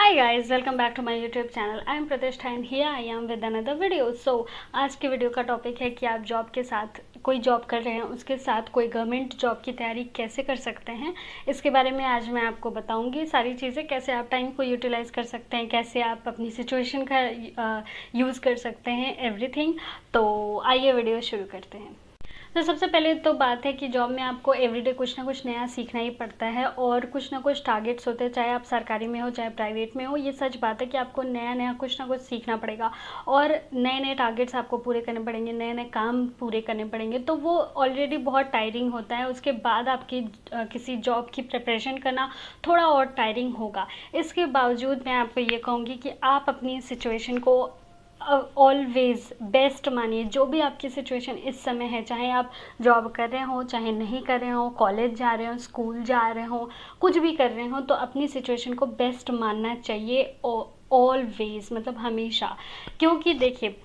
Hi guys, welcome back to my YouTube channel. I am Pratishtha and here I am with another video. So आज की video का topic है कि आप job के साथ कोई जॉब कर रहे हैं उसके साथ कोई गवर्नमेंट जॉब की तैयारी कैसे कर सकते हैं, इसके बारे में आज मैं आपको बताऊंगी सारी चीज़ें। कैसे आप टाइम को यूटिलाइज़ कर सकते हैं, कैसे आप अपनी सिचुएशन का यूज़ कर सकते हैं, एवरीथिंग। तो आइए वीडियो शुरू करते हैं। तो सबसे पहले तो बात है कि जॉब में आपको एवरीडे कुछ ना कुछ नया सीखना ही पड़ता है और कुछ ना कुछ टारगेट्स होते हैं, चाहे आप सरकारी में हो चाहे प्राइवेट में हो। ये सच बात है कि आपको नया नया कुछ ना कुछ सीखना पड़ेगा और नए नए टारगेट्स आपको पूरे करने पड़ेंगे, नए नए काम पूरे करने पड़ेंगे। तो वो ऑलरेडी बहुत टायरिंग होता है। उसके बाद आपकी किसी जॉब की प्रिपरेशन करना थोड़ा और टायरिंग होगा। इसके बावजूद मैं आपको ये कहूँगी कि आप अपनी सिचुएशन को ऑलवेज बेस्ट मानिए। जो भी आपकी सिचुएशन इस समय है, चाहे आप जॉब कर रहे हो चाहे नहीं कर रहे हो, कॉलेज जा रहे हो, स्कूल जा रहे हो, कुछ भी कर रहे हो, तो अपनी सिचुएशन को बेस्ट मानना चाहिए ऑलवेज, मतलब हमेशा। क्योंकि देखिए,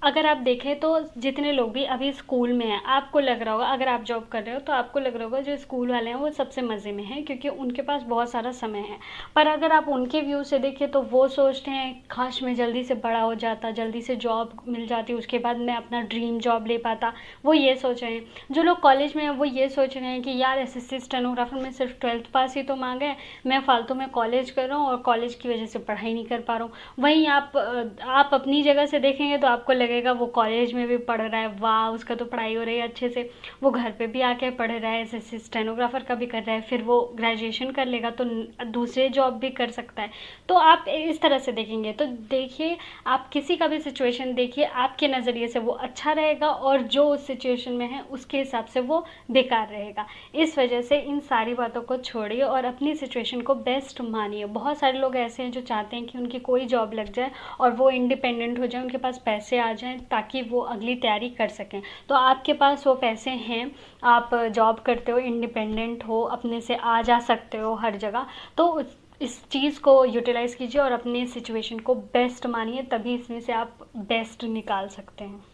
अगर आप देखें तो जितने लोग भी अभी स्कूल में हैं, आपको लग रहा होगा, अगर आप जॉब कर रहे हो तो आपको लग रहा होगा जो स्कूल वाले हैं वो सबसे मज़े में हैं क्योंकि उनके पास बहुत सारा समय है। पर अगर आप उनके व्यू से देखें तो वो सोचते हैं काश मैं जल्दी से बड़ा हो जाता, जल्दी से जॉब मिल जाती, उसके बाद मैं अपना ड्रीम जॉब ले पाता। वो ये सोच रहे हैं। जो लोग कॉलेज में हैं वो ये सोच रहे हैं कि यार एसएससी स्टेनोग्राफर में सिर्फ 12th पास ही तो मांगा है, मैं फालतू में कॉलेज कर रहा हूँ और कॉलेज की वजह से पढ़ाई नहीं कर पा रहा हूँ। वहीं आप अपनी जगह से देखेंगे तो आपको लगेगा वो कॉलेज में भी पढ़ रहा है, वाह उसका तो पढ़ाई हो रही है अच्छे से, वो घर पे भी आके पढ़ रहा है, एसएससी स्टेनोग्राफर का भी कर रहा है, फिर वो ग्रेजुएशन कर लेगा तो दूसरे जॉब भी कर सकता है। तो आप इस तरह से देखेंगे तो देखिए, आप किसी का भी सिचुएशन देखिए, आपके नज़रिए से वो अच्छा रहेगा और जो उस सिचुएशन में है उसके हिसाब से वो बेकार रहेगा। इस वजह से इन सारी बातों को छोड़िए और अपनी सिचुएशन को बेस्ट मानिए। बहुत सारे लोग ऐसे हैं जो चाहते हैं कि उनकी कोई जॉब लग जाए और वो इंडिपेंडेंट हो जाए, उनके पास पैसे आ जाएं ताकि वो अगली तैयारी कर सकें। तो आपके पास वो पैसे हैं, आप जॉब करते हो, इंडिपेंडेंट हो, अपने से आ जा सकते हो हर जगह, तो इस चीज़ को यूटिलाइज़ कीजिए और अपनी सिचुएशन को बेस्ट मानिए, तभी इसमें से आप बेस्ट निकाल सकते हैं।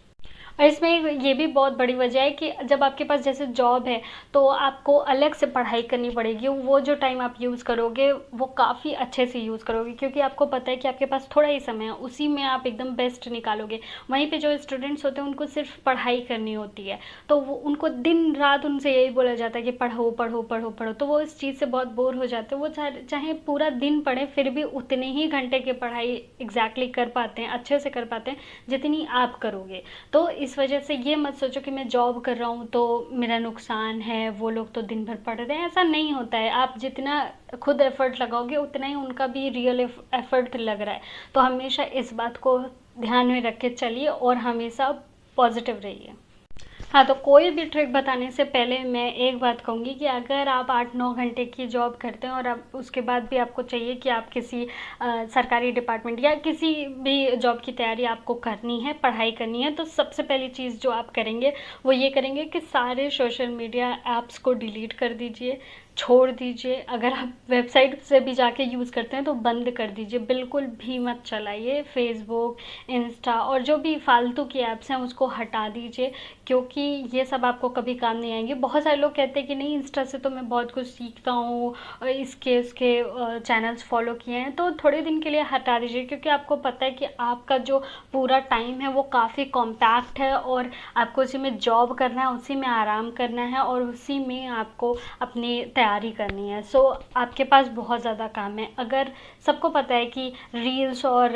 और इसमें ये भी बहुत बड़ी वजह है कि जब आपके पास जैसे जॉब है तो आपको अलग से पढ़ाई करनी पड़ेगी। वो जो टाइम आप यूज़ करोगे वो काफ़ी अच्छे से यूज़ करोगे क्योंकि आपको पता है कि आपके पास थोड़ा ही समय है, उसी में आप एकदम बेस्ट निकालोगे। वहीं पे जो स्टूडेंट्स होते हैं उनको सिर्फ पढ़ाई करनी होती है, तो वो उनको दिन रात उनसे यही बोला जाता है कि पढ़ो पढ़ो पढ़ो पढ़ो, तो वो इस चीज़ से बहुत बोर हो जाते हैं। वो चाहे पूरा दिन पढ़ें फिर भी उतने ही घंटे की पढ़ाई एग्जैक्टली कर पाते हैं, अच्छे से कर पाते हैं जितनी आप करोगे। तो इस वजह से ये मत सोचो कि मैं जॉब कर रहा हूँ तो मेरा नुकसान है, वो लोग तो दिन भर पढ़ रहे हैं। ऐसा नहीं होता है। आप जितना खुद एफर्ट लगाओगे उतना ही उनका भी रियल एफर्ट लग रहा है। तो हमेशा इस बात को ध्यान में रख के चलिए और हमेशा पॉजिटिव रहिए। हाँ, तो कोई भी ट्रिक बताने से पहले मैं एक बात कहूँगी कि अगर आप 8-9 घंटे की जॉब करते हैं और आप उसके बाद भी आपको चाहिए कि आप किसी सरकारी डिपार्टमेंट या किसी भी जॉब की तैयारी आपको करनी है, पढ़ाई करनी है, तो सबसे पहली चीज़ जो आप करेंगे वो ये करेंगे कि सारे सोशल मीडिया ऐप्स को डिलीट कर दीजिए, छोड़ दीजिए। अगर आप वेबसाइट से भी जाके यूज़ करते हैं तो बंद कर दीजिए, बिल्कुल भी मत चलाइए। फेसबुक, इंस्टा और जो भी फालतू की ऐप्स हैं उसको हटा दीजिए क्योंकि ये सब आपको कभी काम नहीं आएंगे। बहुत सारे लोग कहते हैं कि नहीं, इंस्टा से तो मैं बहुत कुछ सीखता हूँ, इसके चैनल्स फॉलो किए हैं, तो थोड़े दिन के लिए हटा दीजिए क्योंकि आपको पता है कि आपका जो पूरा टाइम है वो काफ़ी कॉम्पैक्ट है और आपको उसी में जॉब करना है, उसी में आराम करना है और उसी में आपको अपनी तैयारी करनी है। सो आपके पास बहुत ज़्यादा काम है। अगर सबको पता है कि रील्स और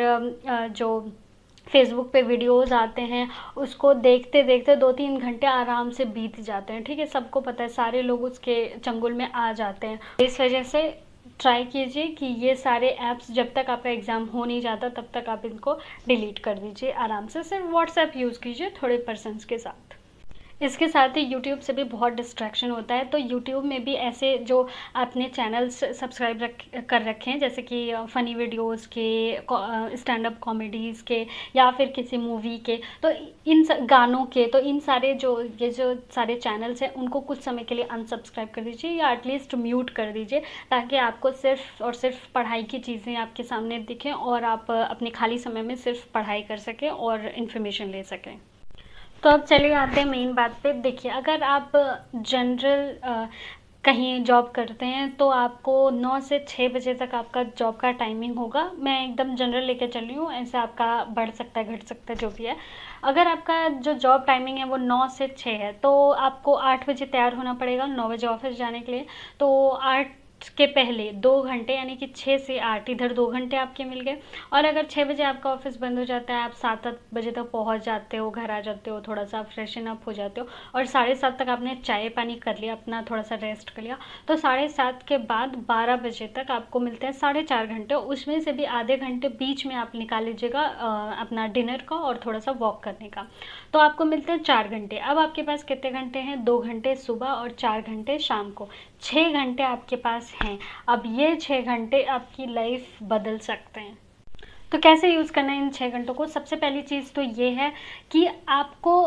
जो फेसबुक पे वीडियोस आते हैं उसको देखते देखते 2-3 घंटे आराम से बीत जाते हैं, ठीक है, सबको पता है, सारे लोग उसके चंगुल में आ जाते हैं। इस वजह से ट्राई कीजिए कि ये सारे ऐप्स जब तक आपका एग्ज़ाम हो नहीं जाता तब तक आप इनको डिलीट कर दीजिए आराम से। सिर्फ व्हाट्सएप यूज़ कीजिए थोड़े पर्सन्स के साथ। इसके साथ ही यूट्यूब से भी बहुत डिस्ट्रैक्शन होता है, तो यूट्यूब में भी ऐसे जो आपने चैनल्स सब्सक्राइब कर रखे हैं जैसे कि फ़नी वीडियोस के, स्टैंड अप कॉमेडीज़ के या फिर किसी मूवी के, तो गानों के, तो इन सारे ये जो सारे चैनल्स हैं उनको कुछ समय के लिए अनसब्सक्राइब कर दीजिए या एटलीस्ट म्यूट कर दीजिए ताकि आपको सिर्फ और सिर्फ पढ़ाई की चीज़ें आपके सामने दिखें और आप अपने खाली समय में सिर्फ पढ़ाई कर सकें और इन्फॉर्मेशन ले सकें। तो अब चलिए आते हैं मेन बात पे। देखिए, अगर आप जनरल कहीं जॉब करते हैं तो आपको 9 से 6 बजे तक आपका जॉब का टाइमिंग होगा। मैं एकदम जनरल लेके चल रही हूँ, ऐसे आपका बढ़ सकता है, घट सकता है, जो भी है। अगर आपका जो जॉब टाइमिंग है वो 9 से 6 है तो आपको 8 बजे तैयार होना पड़ेगा 9 बजे ऑफिस जाने के लिए। तो 8 के पहले 2 घंटे यानी कि 6 से 8 इधर 2 घंटे आपके मिल गए। और अगर 6 बजे आपका ऑफिस बंद हो जाता है, आप 7-8 बजे तक पहुंच जाते हो, घर आ जाते हो, थोड़ा सा फ्रेशन अप हो जाते हो और 7:30 तक आपने चाय पानी कर लिया, अपना थोड़ा सा रेस्ट कर लिया, तो 7:30 के बाद 12 बजे तक आपको मिलते हैं 4.5 घंटे। उसमें से भी आधे घंटे बीच में आप निकाल लीजिएगा अपना डिनर का और थोड़ा सा वॉक करने का, तो आपको मिलते हैं 4 घंटे। अब आपके पास कितने घंटे हैं? 2 घंटे सुबह और 4 घंटे शाम को, 6 घंटे आपके पास हैं। अब ये 6 घंटे आपकी लाइफ बदल सकते हैं। तो कैसे यूज़ करना है इन 6 घंटों को? सबसे पहली चीज़ तो ये है कि आपको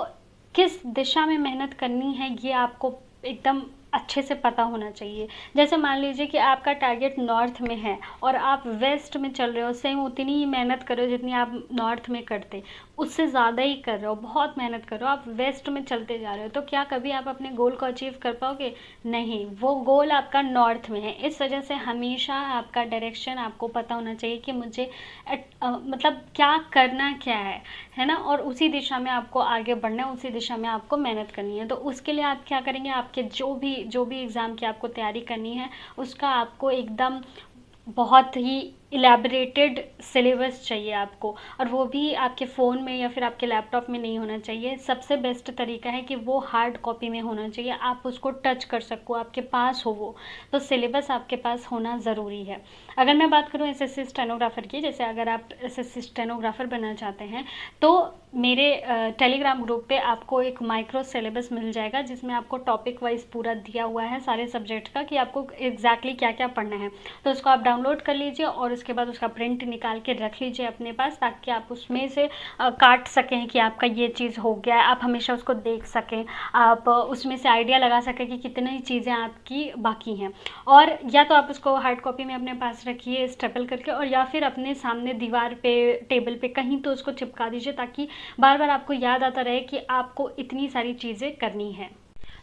किस दिशा में मेहनत करनी है ये आपको एकदम अच्छे से पता होना चाहिए। जैसे मान लीजिए कि आपका टारगेट नॉर्थ में है और आप वेस्ट में चल रहे हो, सेम उतनी ही मेहनत करो जितनी आप नॉर्थ में करते, उससे ज़्यादा ही कर रहे हो, बहुत मेहनत कर रहे हो, आप वेस्ट में चलते जा रहे हो, तो क्या कभी आप अपने गोल को अचीव कर पाओगे? नहीं, वो गोल आपका नॉर्थ में है। इस वजह से हमेशा आपका डायरेक्शन आपको पता होना चाहिए कि मुझे मतलब क्या करना क्या है ना, और उसी दिशा में आपको आगे बढ़ना है, उसी दिशा में आपको मेहनत करनी है। तो उसके लिए आप क्या करेंगे? आपके जो भी एग्ज़ाम की आपको तैयारी करनी है उसका आपको एकदम बहुत ही इलेबरेटेड सिलेबस चाहिए आपको, और वो भी आपके फ़ोन में या फिर आपके लैपटॉप में नहीं होना चाहिए। सबसे बेस्ट तरीका है कि वो हार्ड कॉपी में होना चाहिए, आप उसको टच कर सको, आपके पास हो वो, तो सिलेबस आपके पास होना ज़रूरी है। अगर मैं बात करूँ एसएससी स्टेनोग्राफ़र की, जैसे अगर आप एसएससी स्टेनोग्राफ़र बनना चाहते हैं तो मेरे टेलीग्राम ग्रुप पे आपको एक माइक्रो सिलेबस मिल जाएगा जिसमें आपको टॉपिक वाइज पूरा दिया हुआ है सारे सब्जेक्ट का कि आपको एग्जैक्टली क्या क्या पढ़ना है। तो उसको आप डाउनलोड कर लीजिए और उसके बाद उसका प्रिंट निकाल के रख लीजिए अपने पास, ताकि आप उसमें से काट सकें कि आपका ये चीज़ हो गया है, आप हमेशा उसको देख सकें, आप उसमें से आइडिया लगा सकें कि कितनी चीज़ें आपकी बाकी हैं। और या तो आप उसको हार्ड कॉपी में अपने पास रखिए स्टेपल करके, और या फिर अपने सामने दीवार पे, टेबल पे कहीं तो उसको चिपका दीजिए, ताकि बार बार आपको याद आता रहे कि आपको इतनी सारी चीज़ें करनी है।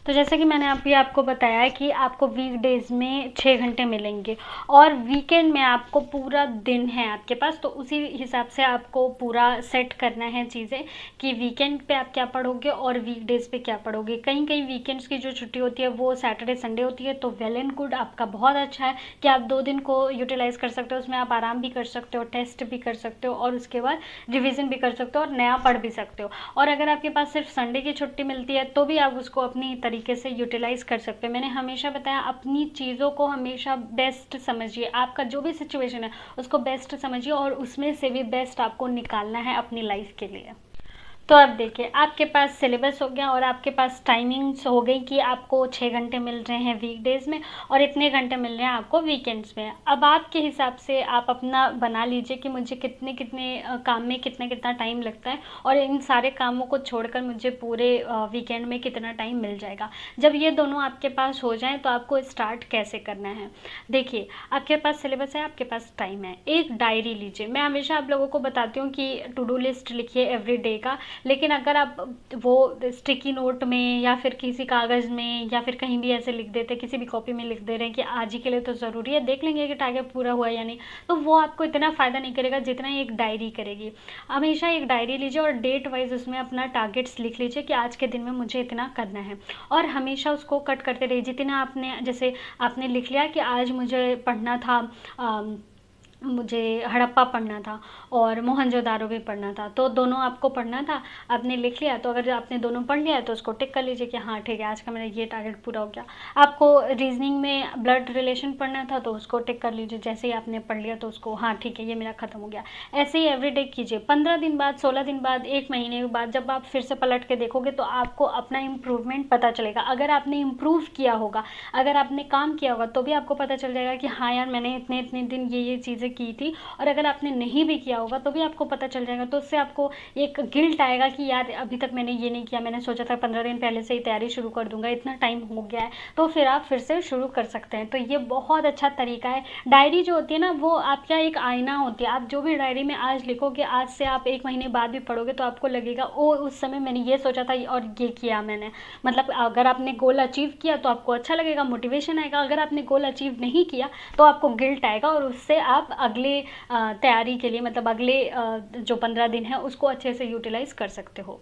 तो जैसे कि मैंने अभी आपको बताया है कि आपको वीकडेज़ में 6 घंटे मिलेंगे और वीकेंड में आपको पूरा दिन है आपके पास, तो उसी हिसाब से आपको पूरा सेट करना है चीज़ें कि वीकेंड पे आप क्या पढ़ोगे और वीकडेज़ पे क्या पढ़ोगे। कहीं कहीं वीकेंड्स की जो छुट्टी होती है वो सैटरडे संडे होती है, तो वेल एंड गुड, आपका बहुत अच्छा है कि आप 2 दिन को यूटिलाइज़ कर सकते हो, उसमें आप आराम भी कर सकते हो, टेस्ट भी कर सकते हो और उसके बाद रिविज़न भी कर सकते हो और नया पढ़ भी सकते हो। और अगर आपके पास सिर्फ संडे की छुट्टी मिलती है तो भी आप उसको अपनी तरीके से यूटिलाइज़ कर सकते हैं। मैंने हमेशा बताया, अपनी चीज़ों को हमेशा बेस्ट समझिए, आपका जो भी सिचुएशन है उसको बेस्ट समझिए और उसमें से भी बेस्ट आपको निकालना है अपनी लाइफ के लिए। तो अब देखिए, आपके पास सिलेबस हो गया और आपके पास टाइमिंग्स हो गई कि आपको 6 घंटे मिल रहे हैं वीकडेज़ में और इतने घंटे मिल रहे हैं आपको वीकेंड्स में। अब आपके हिसाब से आप अपना बना लीजिए कि मुझे कितने कितने काम में कितना कितना टाइम लगता है और इन सारे कामों को छोड़कर मुझे पूरे वीकेंड में कितना टाइम मिल जाएगा। जब ये दोनों आपके पास हो जाएं तो आपको स्टार्ट कैसे करना है? देखिए, आपके पास सिलेबस है, आपके पास टाइम है, एक डायरी लीजिए। मैं हमेशा आप लोगों को बताती हूँ कि टू डू लिस्ट लिखिए एवरी डे का, लेकिन अगर आप वो स्टिकी नोट में या फिर किसी कागज़ में या फिर कहीं भी ऐसे लिख देते, किसी भी कॉपी में लिख दे रहे हैं कि आज ही के लिए तो ज़रूरी है, देख लेंगे कि टारगेट पूरा हुआ या नहीं, तो वो आपको इतना फ़ायदा नहीं करेगा जितना एक डायरी करेगी। हमेशा एक डायरी लीजिए और डेट वाइज उसमें अपना टारगेट्स लिख लीजिए कि आज के दिन में मुझे इतना करना है, और हमेशा उसको कट करते रहिए। जितना आपने, जैसे आपने लिख लिया कि आज मुझे पढ़ना था, मुझे हड़प्पा पढ़ना था और मोहनजोदारो भी पढ़ना था, तो दोनों आपको पढ़ना था, आपने लिख लिया, तो अगर आपने दोनों पढ़ लिया तो उसको टिक कर लीजिए कि हाँ ठीक है, आज का मेरा ये टारगेट पूरा हो गया। आपको रीजनिंग में ब्लड रिलेशन पढ़ना था तो उसको टिक कर लीजिए, जैसे ही आपने पढ़ लिया तो उसको हाँ ठीक है, ये मेरा खत्म हो गया। ऐसे ही एवरीडे कीजिए। 15 दिन बाद, 16 दिन बाद, 1 महीने के बाद जब आप फिर से पलट के देखोगे तो आपको अपना इम्प्रूवमेंट पता चलेगा। अगर आपने इम्प्रूव किया होगा, अगर आपने काम किया होगा, तो भी आपको पता चल जाएगा कि हाँ यार, मैंने इतने इतने दिन ये चीज़ें चीज़ें की थी, और अगर आपने नहीं भी किया होगा तो भी आपको पता चल जाएगा। तो उससे आपको एक गिल्ट आएगा कि यार अभी तक मैंने ये नहीं किया, मैंने सोचा था 15 दिन पहले से ही तैयारी शुरू कर दूंगा, इतना टाइम हो गया है, तो फिर आप फिर से शुरू कर सकते हैं। तो ये बहुत अच्छा तरीका है। डायरी जो होती है ना, वो आपका एक आईना होती है। आप जो भी डायरी में आज लिखोगे, आज से आप 1 महीने बाद भी पढ़ोगे तो आपको लगेगा ओ उस समय मैंने ये सोचा था और ये किया मैंने। मतलब अगर आपने गोल अचीव किया तो आपको अच्छा लगेगा, मोटिवेशन आएगा। अगर आपने गोल अचीव नहीं किया तो आपको गिल्ट आएगा, और उससे आप अगले तैयारी के लिए, मतलब अगले जो 15 दिन है उसको अच्छे से यूटिलाइज कर सकते हो।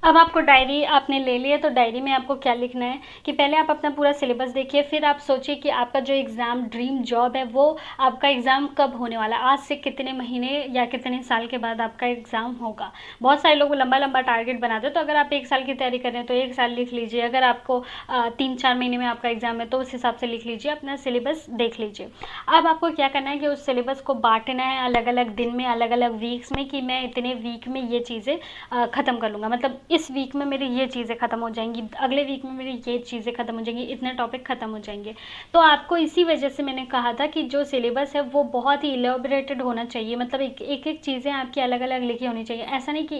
अब आपको डायरी आपने ले लिया, तो डायरी में आपको क्या लिखना है कि पहले आप अपना पूरा सिलेबस देखिए, फिर आप सोचिए कि आपका जो एग्ज़ाम ड्रीम जॉब है वो आपका एग्ज़ाम कब होने वाला है, आज से कितने महीने या कितने साल के बाद आपका एग्ज़ाम होगा। बहुत सारे लोग लंबा लंबा टारगेट बनाते हैं, तो अगर आप 1 साल की तैयारी कर रहे हैं तो 1 साल लिख लीजिए। अगर आपको 3-4 महीने में आपका एग्ज़ाम है तो उस हिसाब से लिख लीजिए, अपना सिलेबस देख लीजिए। अब आपको क्या करना है कि उस सिलेबस को बांटना है अलग अलग दिन में, अलग अलग वीक्स में, कि मैं इतने वीक में ये चीज़ें ख़त्म कर लूँगा। मतलब इस वीक में मेरी ये चीज़ें ख़त्म हो जाएंगी, अगले वीक में मेरी ये चीज़ें ख़त्म हो जाएंगी, इतने टॉपिक ख़त्म हो जाएंगे। तो आपको इसी वजह से मैंने कहा था कि जो सिलेबस है वो बहुत ही इलेबोरेटेड होना चाहिए। मतलब एक एक चीज़ें आपकी अलग अलग लिखी होनी चाहिए। ऐसा नहीं कि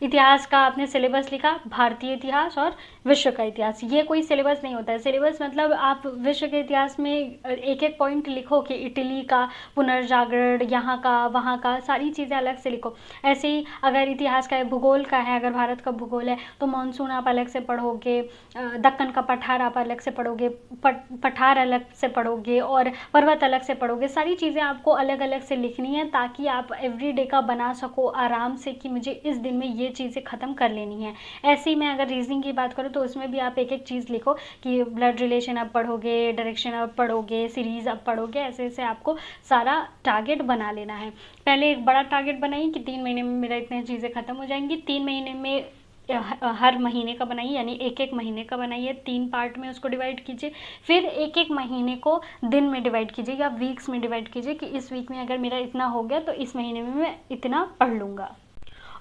इतिहास का आपने सिलेबस लिखा, भारतीय इतिहास और विश्व का इतिहास, ये कोई सिलेबस नहीं होता है। सिलेबस मतलब आप विश्व के इतिहास में एक एक पॉइंट लिखो कि इटली का पुनर्जागरण, यहाँ का वहाँ का, सारी चीज़ें अलग से लिखो। ऐसे ही अगर इतिहास का है, भूगोल का है, अगर भारत का भूगोल है तो मानसून आप अलग से पढ़ोगे, दक्कन का पठार आप अलग से पढ़ोगे, पठार अलग से पढ़ोगे, और पर्वत अलग से पढ़ोगे। सारी चीज़ें आपको अलग अलग से लिखनी है ताकि आप एवरीडे का बना सको आराम से कि मुझे इस दिन में ये चीज़ें ख़त्म कर लेनी है। ऐसे ही मैं अगर रीजनिंग की बात करूँ तो उसमें भी आप एक एक चीज़ लिखो कि ब्लड रिलेशन आप पढ़ोगे, डायरेक्शन आप पढ़ोगे, सीरीज़ आप पढ़ोगे। ऐसे ऐसे आपको सारा टारगेट बना लेना है। पहले एक बड़ा टारगेट बनाइए कि 3 महीने में मेरा इतनी चीज़ें ख़त्म हो जाएंगी। 3 महीने में हर महीने का बनाइए, यानी एक एक महीने का बनाइए, 3 पार्ट में उसको डिवाइड कीजिए। फिर एक एक महीने को दिन में डिवाइड कीजिए या वीक्स में डिवाइड कीजिए कि इस वीक में अगर मेरा इतना हो गया तो इस महीने में मैं इतना पढ़ लूँगा।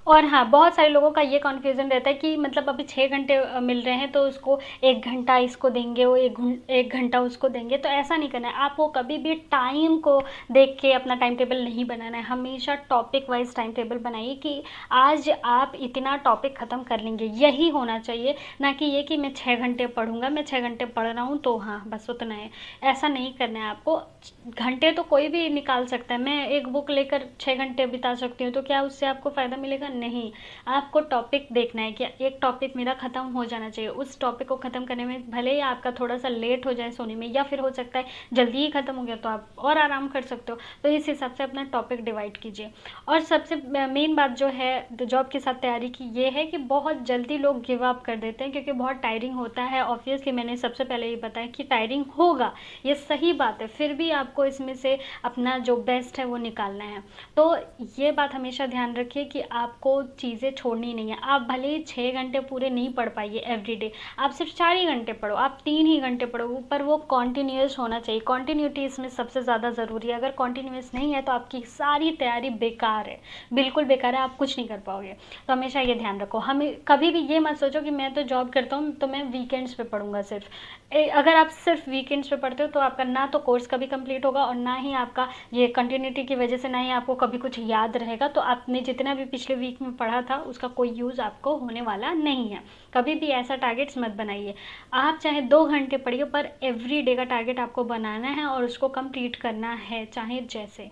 और हाँ, बहुत सारे लोगों का ये कन्फ्यूज़न रहता है कि मतलब अभी 6 घंटे मिल रहे हैं तो उसको 1 घंटा इसको देंगे, वो 1 घंटा उसको देंगे, तो ऐसा नहीं करना है। आपको कभी भी टाइम को देख के अपना टाइम टेबल नहीं बनाना है। हमेशा टॉपिक वाइज टाइम टेबल बनाइए कि आज आप इतना टॉपिक ख़त्म कर लेंगे, यही होना चाहिए। ना कि ये कि मैं 6 घंटे पढ़ूंगा, मैं 6 घंटे पढ़ रहा हूँ तो हाँ बस उतना है। ऐसा नहीं करना है आपको। घंटे तो कोई भी निकाल सकता है। मैं एक बुक लेकर 6 घंटे बिता सकती हूँ, तो क्या उससे आपको फ़ायदा मिलेगा? नहीं। आपको टॉपिक देखना है कि एक टॉपिक मेरा ख़त्म हो जाना चाहिए। उस टॉपिक को ख़त्म करने में भले ही आपका थोड़ा सा लेट हो जाए सोने में, या फिर हो सकता है जल्दी ही ख़त्म हो गया तो आप और आराम कर सकते हो। तो इस हिसाब से अपना टॉपिक डिवाइड कीजिए। और सबसे मेन बात जो है जॉब के साथ तैयारी की, ये है कि बहुत जल्दी लोग गिव अप कर देते हैं क्योंकि बहुत टायरिंग होता है। ऑब्वियसली मैंने सबसे पहले ये बताया कि टायरिंग होगा, ये सही बात है, फिर भी आपको इसमें से अपना जो बेस्ट है वो निकालना है। तो ये बात हमेशा ध्यान रखिए कि आपको चीज़ें छोड़नी नहीं है। आप भले ही 6 घंटे पूरे नहीं पढ़ पाइए एवरीडे, आप सिर्फ 4 ही घंटे पढ़ो, आप 3 ही घंटे पढ़ो, पर वो कॉन्टीन्यूस होना चाहिए। कॉन्टीन्यूटी इसमें सबसे ज़्यादा ज़रूरी है। अगर कॉन्टीन्यूस नहीं है तो आपकी सारी तैयारी बेकार है, बिल्कुल बेकार है, आप कुछ नहीं कर पाओगे। तो हमेशा ये ध्यान रखो। हमें कभी भी ये मत सोचो कि मैं तो जॉब करता हूँ तो मैं वीकेंड्स पे पढ़ूंगा सिर्फ। अगर आप सिर्फ वीकेंड्स पे पढ़ते हो तो आपका ना तो कोर्स कभी कंप्लीट होगा, और ना ही आपका ये कंटिन्यूटी की वजह से ना ही आपको कभी कुछ याद रहेगा। तो आपने जितना भी पिछले वीक में पढ़ा था उसका कोई यूज़ आपको होने वाला नहीं है। कभी भी ऐसा टारगेट्स मत बनाइए। आप चाहे 2 घंटे पढ़िए, पर एवरी डे का टारगेट आपको बनाना है और उसको कंप्लीट करना है, चाहे जैसे।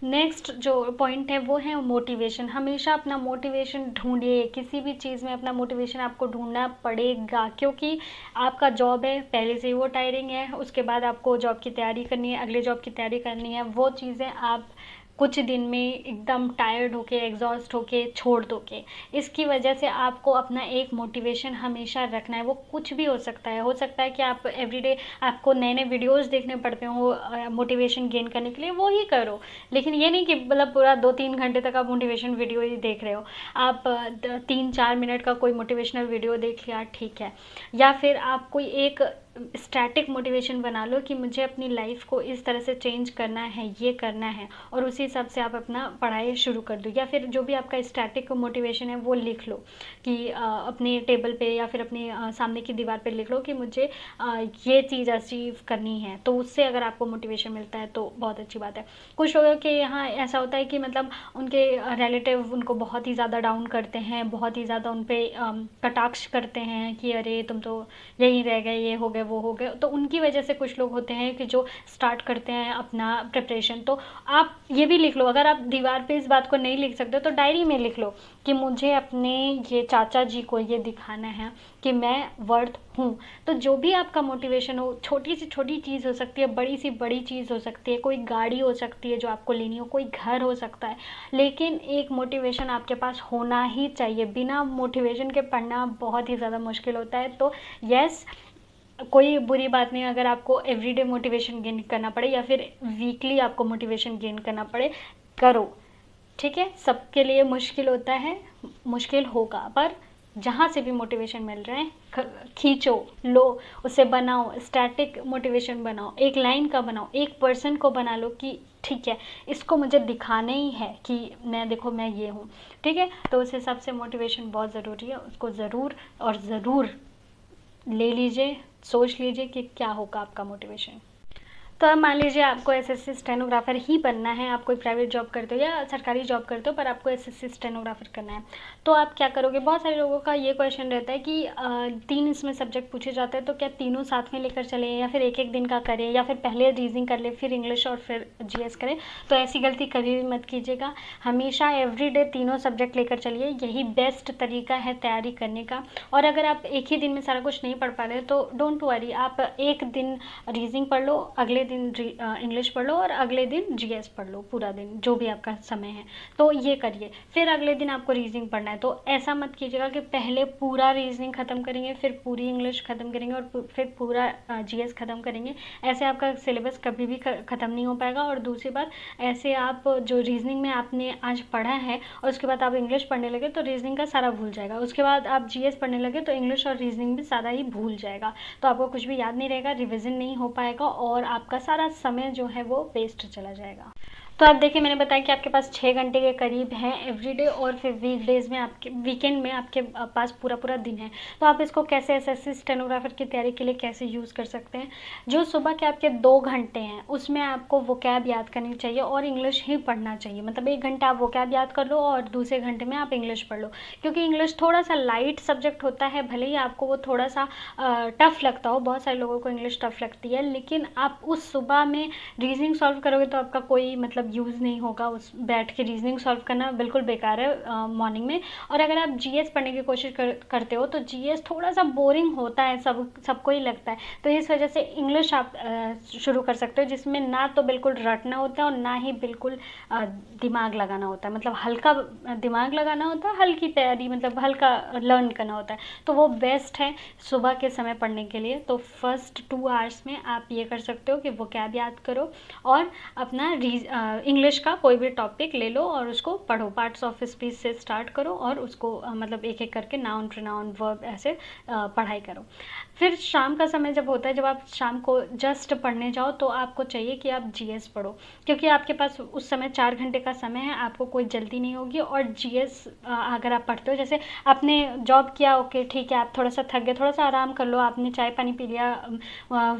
नेक्स्ट जो पॉइंट है वो है मोटिवेशन। हमेशा अपना मोटिवेशन ढूंढिए। किसी भी चीज़ में अपना मोटिवेशन आपको ढूंढना पड़ेगा, क्योंकि आपका जॉब है, पहले से ही वो टायरिंग है, उसके बाद आपको जॉब की तैयारी करनी है, अगले जॉब की तैयारी करनी है। वो चीज़ें आप कुछ दिन में एकदम टायर्ड होके, एग्जॉस्ट होके छोड़ दोगे। इसकी वजह से आपको अपना एक मोटिवेशन हमेशा रखना है। वो कुछ भी हो सकता है कि आप एवरीडे आपको नए नए वीडियोस देखने पड़ते हो मोटिवेशन गेन करने के लिए, वो ही करो। लेकिन ये नहीं कि मतलब पूरा 2-3 घंटे तक आप मोटिवेशन वीडियो ही देख रहे हो। आप 3-4 मिनट का कोई मोटिवेशनल वीडियो देख लिया, ठीक है। या फिर आप कोई एक स्टैटिक मोटिवेशन बना लो कि मुझे अपनी लाइफ को इस तरह से चेंज करना है, ये करना है, और उसी हिसाब से आप अपना पढ़ाई शुरू कर दो। या फिर जो भी आपका स्टैटिक मोटिवेशन है वो लिख लो कि अपने टेबल पे या फिर अपने सामने की दीवार पे लिख लो कि मुझे ये चीज़ अचीव करनी है। तो उससे अगर आपको मोटिवेशन मिलता है तो बहुत अच्छी बात है। कुछ लोगों के यहाँ ऐसा होता है कि मतलब उनके रिलेटिव उनको बहुत ही ज़्यादा डाउन करते हैं, बहुत ही ज़्यादा उन पर कटाक्ष करते हैं कि अरे तुम तो यहीं रह गए, ये हो गए, वो हो गए। तो उनकी वजह से कुछ लोग होते हैं कि जो स्टार्ट करते हैं अपना प्रिपरेशन। तो आप ये भी लिख लो, अगर आप दीवार पे इस बात को नहीं लिख सकते तो डायरी में लिख लो कि मुझे अपने ये चाचा जी को ये दिखाना है कि मैं वर्थ हूँ। तो जो भी आपका मोटिवेशन हो, छोटी से छोटी चीज़ हो सकती है, बड़ी सी बड़ी चीज़ हो सकती है, कोई गाड़ी हो सकती है जो आपको लेनी हो, कोई घर हो सकता है, लेकिन एक मोटिवेशन आपके पास होना ही चाहिए। बिना मोटिवेशन के पढ़ना बहुत ही ज़्यादा मुश्किल होता है। तो यस, कोई बुरी बात नहीं अगर आपको एवरीडे मोटिवेशन गेन करना पड़े या फिर वीकली आपको मोटिवेशन गेन करना पड़े, करो, ठीक है। सबके लिए मुश्किल होता है, मुश्किल होगा, पर जहाँ से भी मोटिवेशन मिल रहा है खींचो, लो, उसे बनाओ, स्टैटिक मोटिवेशन बनाओ, एक लाइन का बनाओ, एक पर्सन को बना लो कि ठीक है इसको मुझे दिखाना ही है कि मैं, देखो मैं ये हूँ, ठीक है। तो उस हिसाब से मोटिवेशन बहुत ज़रूरी है, उसको ज़रूर और ज़रूर ले लीजिए, सोच लीजिए कि क्या होगा आपका मोटिवेशन। तो अब मान लीजिए आपको एसएससी स्टेनोग्राफर ही बनना है, आप कोई प्राइवेट जॉब करते हो या सरकारी जॉब करते हो पर आपको एसएससी स्टेनोग्राफर करना है, तो आप क्या करोगे। बहुत सारे लोगों का ये क्वेश्चन रहता है कि 3 इसमें सब्जेक्ट पूछे जाते हैं तो क्या तीनों साथ में लेकर चलें या फिर एक एक दिन का करें या फिर पहले रीजनिंग कर ले फिर इंग्लिश और फिर जीएस करें। तो ऐसी गलती कभी भी मत कीजिएगा, हमेशा एवरीडे तीनों सब्जेक्ट लेकर चलिए, यही बेस्ट तरीका है तैयारी करने का। और अगर आप एक ही दिन में सारा कुछ नहीं पढ़ पा रहे तो डोंट वरी, आप एक दिन रीजनिंग पढ़ लो, अगले दिन इंग्लिश पढ़ लो और अगले दिन जीएस पढ़ लो, पूरा दिन जो भी आपका समय है तो ये करिए। फिर अगले दिन आपको रीजनिंग पढ़ना है, तो ऐसा मत कीजिएगा कि पहले पूरा रीजनिंग ख़त्म करेंगे फिर पूरी इंग्लिश ख़त्म करेंगे और फिर पूरा जीएस ख़त्म करेंगे। ऐसे आपका सिलेबस कभी भी ख़त्म नहीं हो पाएगा। और दूसरी बात, ऐसे आप जो रीजनिंग में आपने आज पढ़ा है और उसके बाद आप इंग्लिश पढ़ने लगे तो रीजनिंग का सारा भूल जाएगा, उसके बाद आप जीएस पढ़ने लगे तो इंग्लिश और रीजनिंग भी सारा ही भूल जाएगा, तो आपको कुछ भी याद नहीं रहेगा, रिविज़न नहीं हो पाएगा और आपका सारा समय जो है वो वेस्ट चला जाएगा। तो आप देखिए, मैंने बताया कि आपके पास 6 घंटे के करीब हैं एवरीडे और फिर वीकडेज़ में, आपके वीकेंड में आपके पास पूरा पूरा दिन है। तो आप इसको कैसे एसएससी स्टेनोग्राफर की तैयारी के लिए कैसे यूज़ कर सकते हैं। जो सुबह के आपके 2 घंटे हैं उसमें आपको वोकैब याद करनी चाहिए और इंग्लिश ही पढ़ना चाहिए। मतलब 1 घंटा आप वोकैब याद कर लो और दूसरे घंटे में आप इंग्लिश पढ़ लो, क्योंकि इंग्लिश थोड़ा सा लाइट सब्जेक्ट होता है, भले ही आपको वो थोड़ा सा टफ़ लगता हो, बहुत सारे लोगों को इंग्लिश टफ़ लगती है, लेकिन आप उस सुबह में रीजनिंग सॉल्व करोगे तो आपका कोई मतलब यूज़ नहीं होगा, उस बैठ के रीजनिंग सॉल्व करना बिल्कुल बेकार है मॉर्निंग में। और अगर आप जीएस पढ़ने की कोशिश करते हो तो जीएस थोड़ा सा बोरिंग होता है, सबको ही लगता है, तो इस वजह से इंग्लिश आप शुरू कर सकते हो, जिसमें ना तो बिल्कुल रटना होता है और ना ही बिल्कुल दिमाग लगाना होता है, मतलब हल्का दिमाग लगाना होता है, हल्की तैयारी, मतलब हल्का लर्न करना होता है, तो वो बेस्ट है सुबह के समय पढ़ने के लिए। तो फर्स्ट 2 आवर्स में आप ये कर सकते हो कि वोकैब याद करो और अपना इंग्लिश का कोई भी टॉपिक ले लो और उसको पढ़ो, पार्ट्स ऑफ स्पीच से स्टार्ट करो और उसको मतलब एक एक करके नाउन प्रोनाउन वर्ब ऐसे पढ़ाई करो। फिर शाम का समय जब होता है, जब आप शाम को जस्ट पढ़ने जाओ तो आपको चाहिए कि आप जीएस पढ़ो, क्योंकि आपके पास उस समय 4 घंटे का समय है, आपको कोई जल्दी नहीं होगी। और जीएस अगर आप पढ़ते हो, जैसे आपने जॉब किया, ओके ठीक है, आप थोड़ा सा थक गए, थोड़ा सा आराम कर लो, आपने चाय पानी पी लिया,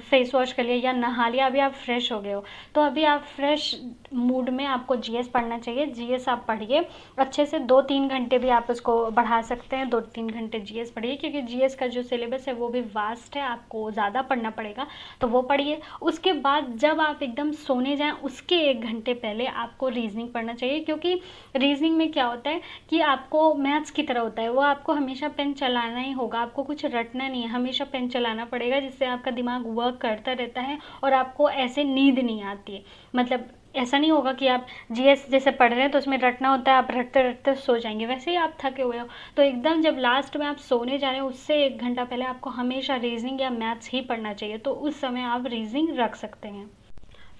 फेस वॉश कर लिया या नहा लिया, अभी आप फ्रेश हो गए हो, तो अभी आप फ्रेश मूड में आपको जीएस पढ़ना चाहिए। जीएस आप पढ़िए अच्छे से, 2-3 घंटे भी आप उसको बढ़ा सकते हैं, 2-3 घंटे जीएस पढ़िए, क्योंकि जीएस का जो सिलेबस है वो भी वास्ट है, आपको ज़्यादा पढ़ना पड़ेगा, तो वो पढ़िए। उसके बाद जब आप एकदम सोने जाएं उसके 1 घंटे पहले आपको रीजनिंग पढ़ना चाहिए, क्योंकि रीजनिंग में क्या होता है कि आपको मैथ्स की तरह होता है, वो आपको हमेशा पेन चलाना ही होगा, आपको कुछ रटना नहीं है, हमेशा पेन चलाना पड़ेगा, जिससे आपका दिमाग वर्क करता रहता है और आपको ऐसे नींद नहीं आती है। मतलब ऐसा नहीं होगा कि आप जीएस जैसे पढ़ रहे हैं तो उसमें रटना होता है, आप रटते रटते सो जाएंगे, वैसे ही आप थके हुए हो, तो एकदम जब लास्ट में आप सोने जा रहे हैं उससे 1 घंटा पहले आपको हमेशा रीजनिंग या मैथ्स ही पढ़ना चाहिए, तो उस समय आप रीजनिंग रख सकते हैं।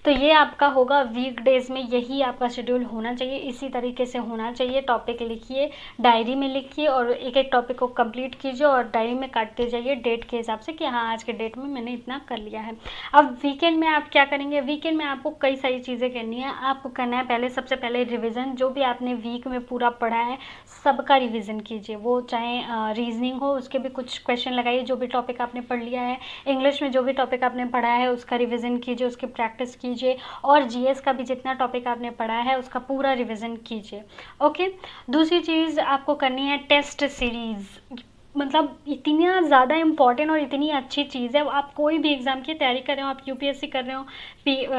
तो ये आपका होगा वीकडेज़ में, यही आपका शेड्यूल होना चाहिए, इसी तरीके से होना चाहिए। टॉपिक लिखिए, डायरी में लिखिए और एक एक टॉपिक को कंप्लीट कीजिए और डायरी में काटते जाइए डेट के हिसाब से कि हाँ आज के डेट में मैंने इतना कर लिया है। अब वीकेंड में आप क्या करेंगे? वीकेंड में आपको कई सारी चीज़ें करनी है। आपको करना है पहले, सबसे पहले रिविज़न, जो भी आपने वीक में पूरा पढ़ा है सबका रिविज़न कीजिए। वो चाहे रीजनिंग हो उसके भी कुछ क्वेश्चन लगाइए, जो भी टॉपिक आपने पढ़ लिया है। इंग्लिश में जो भी टॉपिक आपने पढ़ा है उसका रिविज़न कीजिए, उसकी प्रैक्टिस कीजिए। और जीएस का भी जितना टॉपिक आपने पढ़ा है उसका पूरा रिवीजन कीजिए। ओके। दूसरी चीज़ आपको करनी है टेस्ट सीरीज़, मतलब इतना ज़्यादा इम्पॉर्टेंट और इतनी अच्छी चीज़ है। आप कोई भी एग्ज़ाम की तैयारी कर रहे हो, आप यूपीएससी कर रहे हो,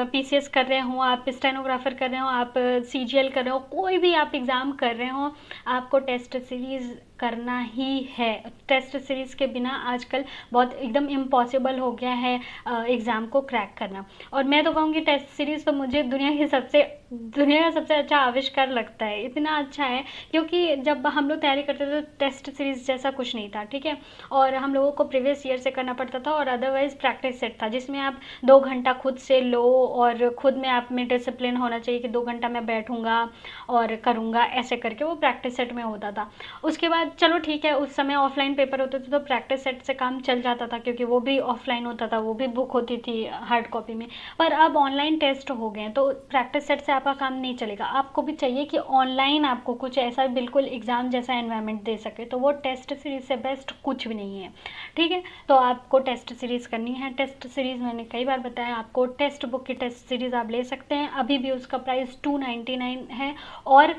पीसीएस कर रहे हो, आप स्टेनोग्राफर कर रहे हो, आप सीजीएल कर रहे हो, कोई भी आप एग्ज़ाम कर रहे हो, आपको टेस्ट सीरीज़ करना ही है। टेस्ट सीरीज़ के बिना आजकल बहुत एकदम इम्पॉसिबल हो गया है एग्ज़ाम को क्रैक करना। और मैं तो कहूँगी टेस्ट सीरीज़ तो मुझे दुनिया का सबसे अच्छा आविष्कार लगता है। इतना अच्छा है क्योंकि जब हम लोग तैयारी करते थे तो टेस्ट सीरीज़ जैसा कुछ नहीं था, ठीक है। और हम लोगों को प्रीवियस ईयर से करना पड़ता था और अदरवाइज़ प्रैक्टिस सेट था जिसमें आप 2 घंटा खुद से लो और खुद में आप में डिसिप्लिन होना चाहिए कि 2 घंटा मैं बैठूंगा और करूँगा, ऐसे करके वो प्रैक्टिस सेट में होता था। उसके बाद चलो ठीक है, उस समय ऑफलाइन पेपर होते थे तो प्रैक्टिस सेट से काम चल जाता था क्योंकि वो भी ऑफलाइन होता था, वो भी बुक होती थी हार्ड कॉपी में। पर अब ऑनलाइन टेस्ट हो गए हैं तो प्रैक्टिस सेट से आपका काम नहीं चलेगा। आपको भी चाहिए कि ऑनलाइन आपको कुछ ऐसा बिल्कुल एग्ज़ाम जैसा एनवायरनमेंट दे सके, तो वो टेस्ट सीरीज़ से बेस्ट कुछ भी नहीं है, ठीक है। तो आपको टेस्ट सीरीज़ करनी है। टेस्ट सीरीज़ मैंने कई बार बताया आपको, टेक्स्ट बुक की टेस्ट सीरीज़ आप ले सकते हैं। अभी भी उसका प्राइस 299 है और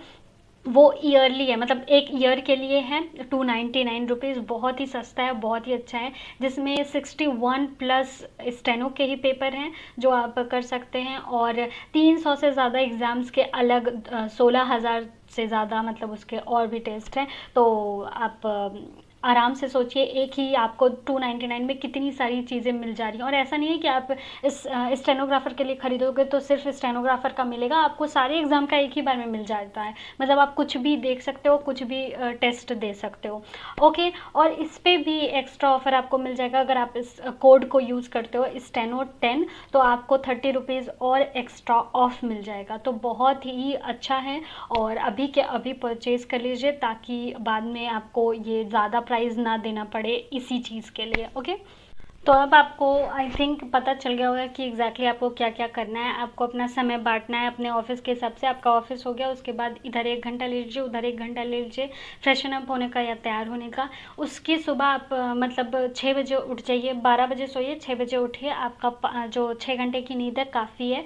वो ईयरली है, मतलब एक ईयर के लिए है 299 रुपीज़। बहुत ही सस्ता है, बहुत ही अच्छा है, जिसमें 61 प्लस स्टेनो के ही पेपर हैं जो आप कर सकते हैं और 300 से ज़्यादा एग्ज़ाम्स के अलग 16,000 से ज़्यादा मतलब उसके और भी टेस्ट हैं। तो आप आराम से सोचिए, एक ही आपको 299 में कितनी सारी चीज़ें मिल जा रही हैं। और ऐसा नहीं है कि आप इस स्टेनोग्राफर के लिए ख़रीदोगे तो सिर्फ स्टेनोग्राफर का मिलेगा, आपको सारे एग्ज़ाम का एक ही बार में मिल जाता है। मतलब आप कुछ भी देख सकते हो, कुछ भी टेस्ट दे सकते हो। ओके। और इस पर भी एक्स्ट्रा ऑफर आपको मिल जाएगा अगर आप इस कोड को यूज़ करते हो स्टेनो 10, तो आपको 30 रुपीज़ और एक्स्ट्रा ऑफ मिल जाएगा। तो बहुत ही अच्छा है और अभी के अभी परचेज़ कर लीजिए ताकि बाद में आपको ये ज़्यादा प्राइस ना देना पड़े इसी चीज़ के लिए। ओके। तो अब आपको आई थिंक पता चल गया होगा कि एग्जैक्टली आपको क्या क्या करना है। आपको अपना समय बांटना है अपने ऑफिस के हिसाब से। आपका ऑफिस हो गया, उसके बाद इधर 1 घंटा ले लीजिए, उधर 1 घंटा ले लीजिए फ्रेशन अप होने का या तैयार होने का। उसकी सुबह आप मतलब 6 बजे उठ जाइए, 12 बजे सोइए, 6 बजे उठिए। आपका जो 6 घंटे की नींद है काफ़ी है,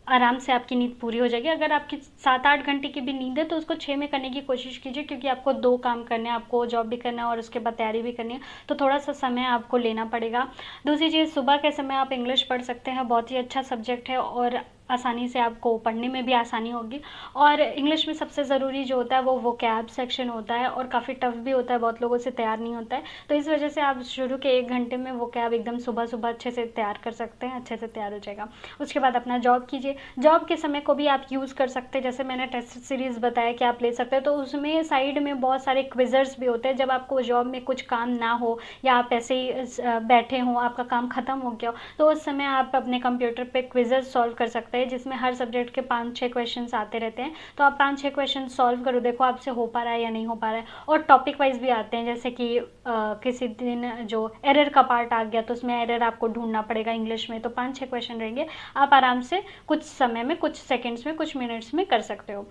आराम से आपकी नींद पूरी हो जाएगी। अगर आपकी 7-8 घंटे की भी नींद है तो उसको 6 में करने की कोशिश कीजिए क्योंकि आपको 2 काम करने हैं, आपको जॉब भी करना है और उसके बाद तैयारी भी करनी है, तो थोड़ा सा समय आपको लेना पड़ेगा। दूसरी चीज़, सुबह के समय आप इंग्लिश पढ़ सकते हैं, बहुत ही अच्छा सब्जेक्ट है और आसानी से आपको पढ़ने में भी आसानी होगी। और इंग्लिश में सबसे ज़रूरी जो होता है वो वोकैब सेक्शन होता है और काफ़ी टफ भी होता है, बहुत लोगों से तैयार नहीं होता है। तो इस वजह से आप शुरू के 1 घंटे में वोकैब एकदम सुबह सुबह अच्छे से तैयार कर सकते हैं, अच्छे से तैयार हो जाएगा। उसके बाद अपना जॉब कीजिए। जॉब के समय को भी आप यूज़ कर सकते हैं, जैसे मैंने टेस्ट सीरीज़ बताया कि आप ले सकते हैं, तो उसमें साइड में बहुत सारे क्विज़र्स भी होते हैं। जब आपको जॉब में कुछ काम ना हो या आप ऐसे ही बैठे हों, आपका काम ख़त्म हो गया हो, तो उस समय आप अपने कंप्यूटर पे क्विज़र्स सॉल्व कर सकते हैं जिसमें हर सब्जेक्ट के 5-6 क्वेश्चंस आते रहते हैं। तो आप 5-6 क्वेश्चन सॉल्व करो, देखो आपसे हो पा रहा है या नहीं हो पा रहा है। और टॉपिक वाइज भी आते हैं, जैसे कि किसी दिन जो एरर का पार्ट आ गया तो उसमें एरर आपको ढूंढना पड़ेगा इंग्लिश में, तो 5-6 क्वेश्चन रहेंगे, आप आराम से कुछ समय में, कुछ सेकेंड्स में, कुछ मिनट्स में कर सकते हो।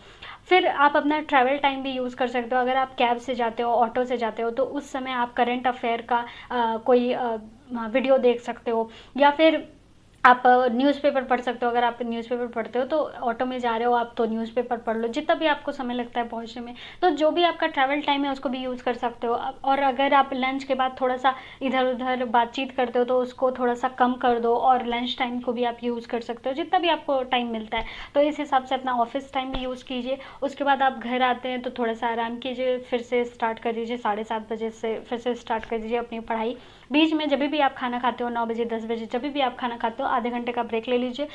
फिर आप अपना ट्रैवल टाइम भी यूज़ कर सकते हो। अगर आप कैब से जाते हो, ऑटो से जाते हो, तो उस समय आप करंट अफेयर का कोई वीडियो देख सकते हो या फिर आप न्यूज़पेपर पढ़ सकते हो। अगर आप न्यूज़पेपर पढ़ते हो तो ऑटो में जा रहे हो आप तो न्यूज़पेपर पढ़ लो, जितना भी आपको समय लगता है पहुंचने में। तो जो भी आपका ट्रैवल टाइम है उसको भी यूज़ कर सकते हो। और अगर आप लंच के बाद थोड़ा सा इधर उधर बातचीत करते हो तो उसको थोड़ा सा कम कर दो और लंच टाइम को भी आप यूज़ कर सकते हो, जितना भी आपको टाइम मिलता है। तो इस हिसाब से अपना ऑफिस टाइम भी यूज़ कीजिए। उसके बाद आप घर आते हैं तो थोड़ा सा आराम कीजिए, फिर से स्टार्ट कर दीजिए 7:30 बजे से, फिर से स्टार्ट कर दीजिए अपनी पढ़ाई। बीच में जब भी आप खाना खाते हो, 9 बजे 10 बजे जब भी आप खाना खाते हो, आधे घंटे का ब्रेक ले लीजिए,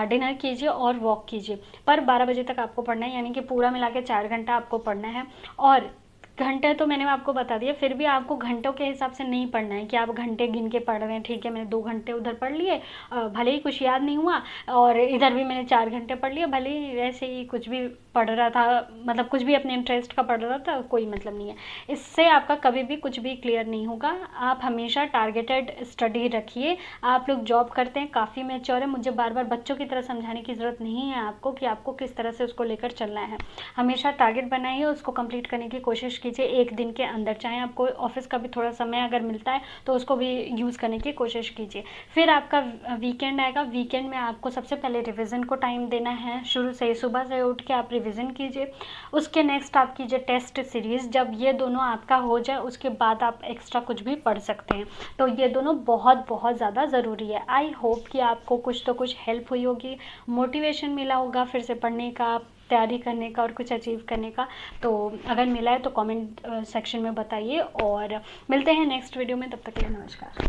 डिनर कीजिए और वॉक कीजिए। पर 12 बजे तक आपको पढ़ना है, यानी कि पूरा मिला के 4 घंटा आपको पढ़ना है। और घंटे तो मैंने आपको बता दिया, फिर भी आपको घंटों के हिसाब से नहीं पढ़ना है कि आप घंटे गिन के पढ़ रहे हैं। ठीक है, मैंने 2 घंटे उधर पढ़ लिए, भले ही कुछ याद नहीं हुआ, और इधर भी मैंने 4 घंटे पढ़ लिए, भले ही वैसे ही कुछ भी पढ़ रहा था, मतलब कुछ भी अपने इंटरेस्ट का पढ़ रहा था, कोई मतलब नहीं है। इससे आपका कभी भी कुछ भी क्लियर नहीं होगा। आप हमेशा टारगेटेड स्टडी रखिए। आप लोग जॉब करते हैं, काफ़ी मैच्योर है, मुझे बार बार बच्चों की तरह समझाने की ज़रूरत नहीं है आपको कि आपको किस तरह से उसको लेकर चलना है। हमेशा टारगेट बनाइए, उसको कंप्लीट करने की कोशिश कीजिए 1 दिन के अंदर। चाहे आपको ऑफिस का भी थोड़ा समय अगर मिलता है तो उसको भी यूज़ करने की कोशिश कीजिए। फिर आपका वीकेंड आएगा, वीकेंड में आपको सबसे पहले रिवीजन को टाइम देना है। शुरू से ही सुबह से उठ के आप रिवीजन कीजिए। उसके नेक्स्ट आप कीजिए टेस्ट सीरीज़। जब ये दोनों आपका हो जाए उसके बाद आप एक्स्ट्रा कुछ भी पढ़ सकते हैं। तो ये दोनों बहुत बहुत ज़्यादा ज़रूरी है। आई होप कि आपको कुछ तो कुछ हेल्प हुई होगी, मोटिवेशन मिला होगा फिर से पढ़ने का, तैयारी करने का और कुछ अचीव करने का। तो अगर मिला है तो कमेंट सेक्शन में बताइए, और मिलते हैं नेक्स्ट वीडियो में। तब तक के लिए नमस्कार।